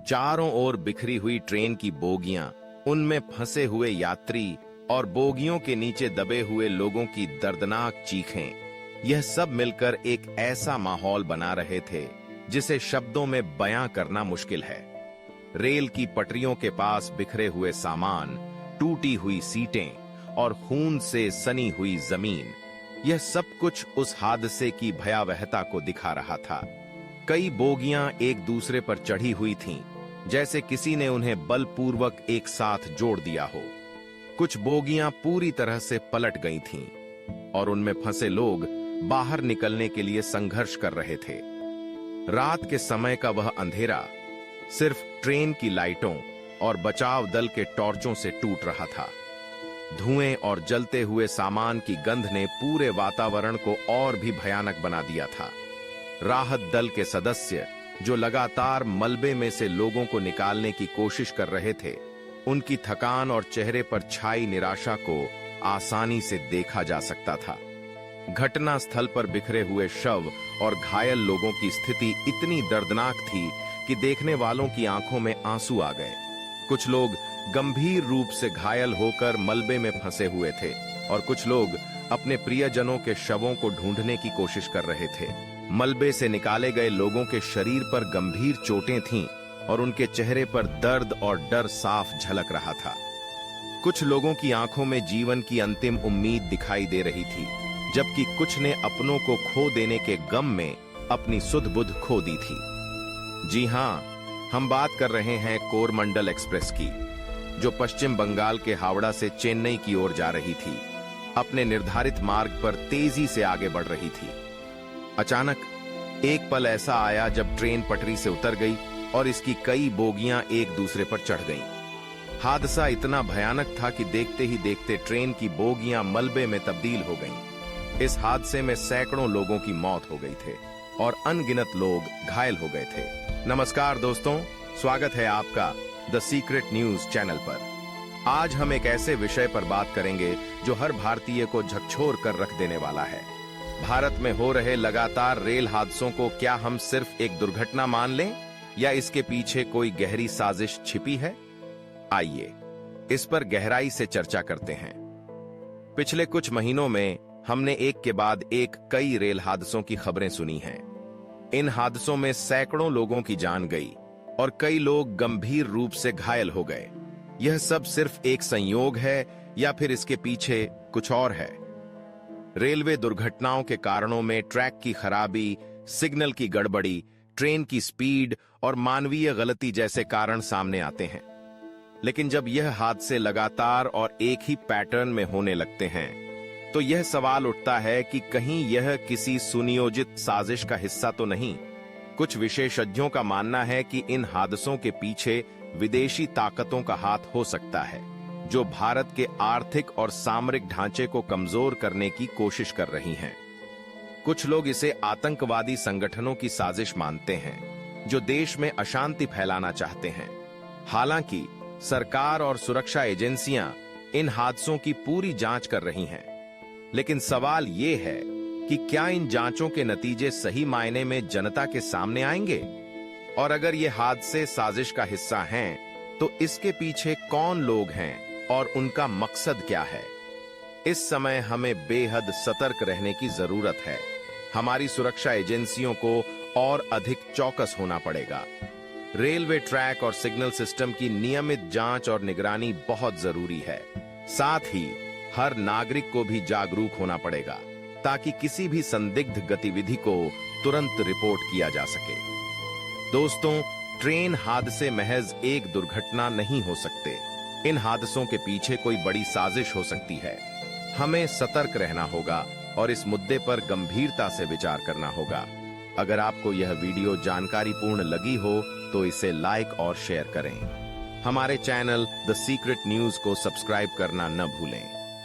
चारों ओर बिखरी हुई ट्रेन की बोगियां, उनमें फंसे हुए यात्री और बोगियों के नीचे दबे हुए लोगों की दर्दनाक चीखें, यह सब मिलकर एक ऐसा माहौल बना रहे थे जिसे शब्दों में बयां करना मुश्किल है। रेल की पटरियों के पास बिखरे हुए सामान, टूटी हुई सीटें और खून से सनी हुई जमीन, यह सब कुछ उस हादसे की भयावहता को दिखा रहा था। कई बोगियां एक दूसरे पर चढ़ी हुई थीं, जैसे किसी ने उन्हें बलपूर्वक एक साथ जोड़ दिया हो। कुछ बोगियां पूरी तरह से पलट गई थीं और उनमें फंसे लोग बाहर निकलने के लिए संघर्ष कर रहे थे। रात के समय का वह अंधेरा सिर्फ ट्रेन की लाइटों और बचाव दल के टॉर्चों से टूट रहा था। धुएं और जलते हुए सामान की गंध ने पूरे वातावरण को और भी भयानक बना दिया था। राहत दल के सदस्य जो लगातार मलबे में से लोगों को निकालने की कोशिश कर रहे थे, उनकी थकान और चेहरे पर छाई निराशा को आसानी से देखा जा सकता था। घटना स्थल पर बिखरे हुए शव और घायल लोगों की स्थिति इतनी दर्दनाक थी कि देखने वालों की आंखों में आंसू आ गए। कुछ लोग गंभीर रूप से घायल होकर मलबे में फंसे हुए थे और कुछ लोग अपने प्रियजनों के शवों को ढूंढने की कोशिश कर रहे थे। मलबे से निकाले गए लोगों के शरीर पर गंभीर चोटें थीं और उनके चेहरे पर दर्द और डर साफ झलक रहा था। कुछ लोगों की आंखों में जीवन की अंतिम उम्मीद दिखाई दे रही थी, जबकि कुछ ने अपनों को खो देने के गम में अपनी सुध बुध खो दी थी। जी हां, हम बात कर रहे हैं कोरमंडल एक्सप्रेस की, जो पश्चिम बंगाल के हावड़ा से चेन्नई की ओर जा रही थी। अपने निर्धारित मार्ग पर तेजी से आगे बढ़ रही थी। अचानक एक पल ऐसा आया जब ट्रेन पटरी से उतर गई और इसकी कई बोगियां एक दूसरे पर चढ़ गईं। हादसा इतना भयानक था कि देखते ही देखते ट्रेन की बोगियां मलबे में तब्दील हो गईं। इस हादसे में सैकड़ों लोगों की मौत हो गई थे और अनगिनत लोग घायल हो गए थे। नमस्कार दोस्तों, स्वागत है आपका द सीक्रेट न्यूज चैनल पर। आज हम एक ऐसे विषय पर बात करेंगे जो हर भारतीय को झकझोर कर रख देने वाला है। भारत में हो रहे लगातार रेल हादसों को क्या हम सिर्फ एक दुर्घटना मान लें या इसके पीछे कोई गहरी साजिश छिपी है? आइए इस पर गहराई से चर्चा करते हैं। पिछले कुछ महीनों में हमने एक के बाद एक कई रेल हादसों की खबरें सुनी हैं। इन हादसों में सैकड़ों लोगों की जान गई और कई लोग गंभीर रूप से घायल हो गए। यह सब सिर्फ एक संयोग है या फिर इसके पीछे कुछ और है? रेलवे दुर्घटनाओं के कारणों में ट्रैक की खराबी, सिग्नल की गड़बड़ी, ट्रेन की स्पीड और मानवीय गलती जैसे कारण सामने आते हैं। लेकिन जब यह हादसे लगातार और एक ही पैटर्न में होने लगते हैं, तो यह सवाल उठता है कि कहीं यह किसी सुनियोजित साजिश का हिस्सा तो नहीं। कुछ विशेषज्ञों का मानना है कि इन हादसों के पीछे विदेशी ताकतों का हाथ हो सकता है, जो भारत के आर्थिक और सामरिक ढांचे को कमजोर करने की कोशिश कर रही हैं। कुछ लोग इसे आतंकवादी संगठनों की साजिश मानते हैं, जो देश में अशांति फैलाना चाहते हैं। हालांकि सरकार और सुरक्षा एजेंसियां इन हादसों की पूरी जांच कर रही हैं। लेकिन सवाल ये है कि क्या इन जांचों के नतीजे सही मायने में जनता के सामने आएंगे? और अगर ये हादसे साजिश का हिस्सा हैं, तो इसके पीछे कौन लोग हैं और उनका मकसद क्या है? इस समय हमें बेहद सतर्क रहने की जरूरत है। हमारी सुरक्षा एजेंसियों को और अधिक चौकस होना पड़ेगा। रेलवे ट्रैक और सिग्नल सिस्टम की नियमित जांच और निगरानी बहुत जरूरी है। साथ ही हर नागरिक को भी जागरूक होना पड़ेगा, ताकि किसी भी संदिग्ध गतिविधि को तुरंत रिपोर्ट किया जा सके। दोस्तों, ट्रेन हादसे महज एक दुर्घटना नहीं हो सकते। इन हादसों के पीछे कोई बड़ी साजिश हो सकती है। हमें सतर्क रहना होगा और इस मुद्दे पर गंभीरता से विचार करना होगा। अगर आपको यह वीडियो जानकारीपूर्ण लगी हो तो इसे लाइक और शेयर करें। हमारे चैनल द सीक्रेट न्यूज को सब्सक्राइब करना न भूलें।